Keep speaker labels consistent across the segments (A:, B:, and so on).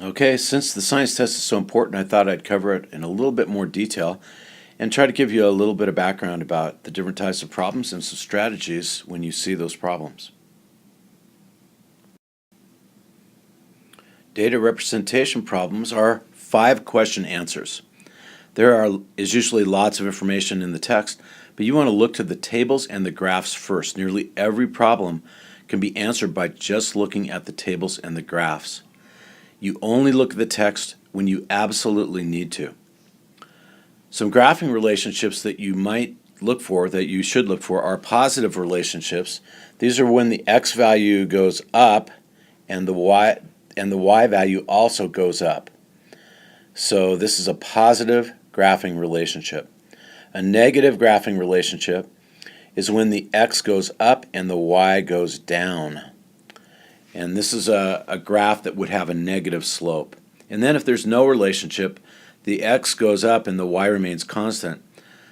A: Okay, since the science test is so important, I thought I'd cover it in a little bit more detail and try to give you a little bit of background about the different types of problems and some strategies when you see those problems. Data representation problems are 5-question answers. Is usually lots of information in the text, but you want to look to the tables and the graphs first. Nearly every problem can be answered by just looking at the tables and the graphs. You only look at the text when you absolutely need to. Some graphing relationships that you might look for, that you should look for, are positive relationships. These are when the x value goes up and the y value also goes up. So this is a positive graphing relationship. A negative graphing relationship is when the x goes up and the y goes down. And this is a graph that would have a negative slope. And then if there's no relationship, the x goes up and the y remains constant.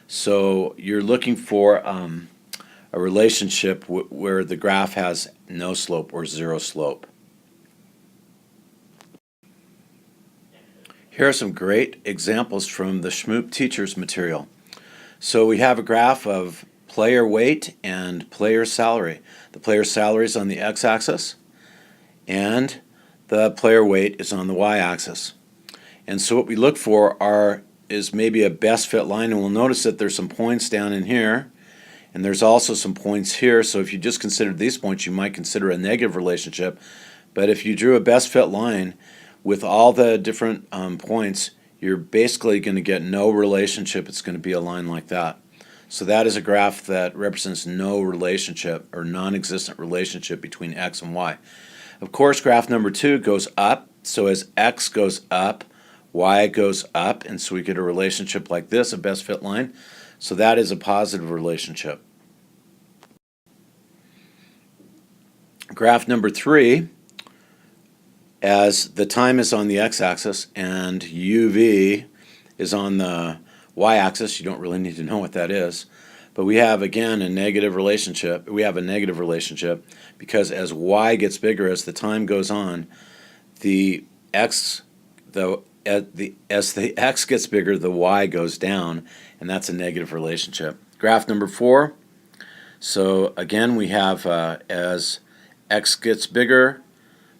A: So you're looking for a relationship where the graph has no slope or zero slope. Here are some great examples from the Shmoop Teacher's material. So we have a graph of player weight and player salary. The player salary is on the x-axis, and the player weight is on the y-axis. And so what we look for is maybe a best fit line, and we'll notice that there's some points down in here, and there's also some points here. So if you just considered these points, you might consider a negative relationship. But if you drew a best fit line with all the different points, you're basically going to get no relationship. It's going to be a line like that. So that is a graph that represents no relationship or non-existent relationship between x and y. Of course, graph number 2 goes up, so as x goes up, y goes up, and so we get a relationship like this, a best fit line. So that is a positive relationship. Graph number 3, as the time is on the x-axis and uv is on the y-axis, you don't really need to know what that is. But we have, again, a negative relationship. We have a negative relationship because as y gets bigger, as the time goes on, as the x gets bigger, the y goes down, and that's a negative relationship. Graph number 4. So again, we have as x gets bigger,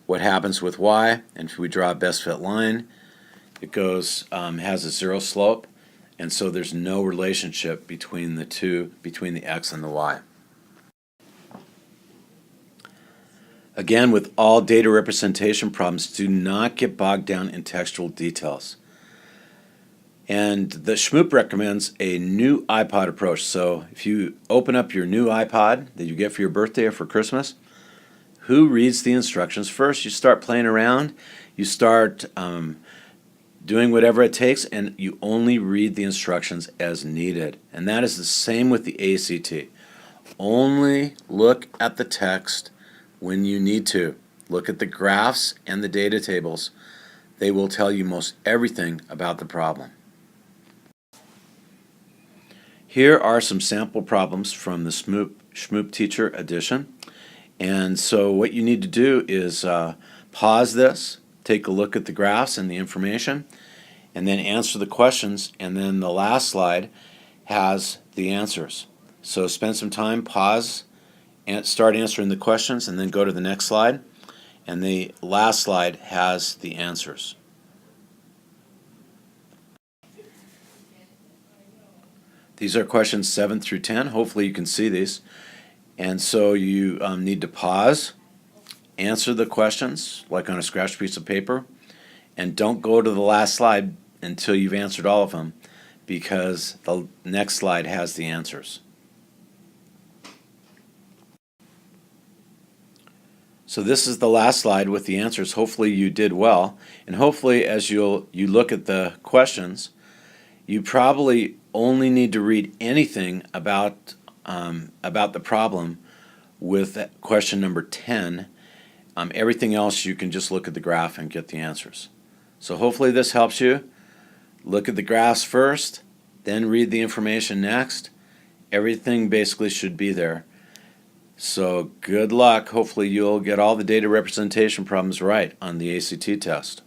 A: what happens with y? And if we draw a best fit line, it goes has a zero slope. And so there's no relationship between the two, between the x and the y. Again, with all data representation problems, do not get bogged down in textual details. And the Shmoop recommends a new iPod approach. So if you open up your new iPod that you get for your birthday or for Christmas, who reads the instructions first? You start playing around, you start doing whatever it takes, and you only read the instructions as needed. And that is the same with the ACT. Only look at the text when you need to. Look at the graphs and the data tables. They will tell you most everything about the problem. Here are some sample problems from the Shmoop Teacher edition. And so what you need to do is pause this, take a look at the graphs and the information, and then answer the questions, and then the last slide has the answers. So spend some time, pause, and start answering the questions, and then go to the next slide, and the last slide has the answers. These are questions 7 through 10. Hopefully you can see these. And so you need to pause, answer the questions like on a scratch piece of paper, and don't go to the last slide until you've answered all of them, because the next slide has the answers. So this is the last slide with the answers. Hopefully you did well, and hopefully as you look at the questions, you probably only need to read anything about the problem with question number 10. Everything else you can just look at the graph and get the answers. So hopefully this helps you. Look at the graphs first, then read the information next. Everything basically should be there. So good luck. Hopefully you'll get all the data representation problems right on the ACT test.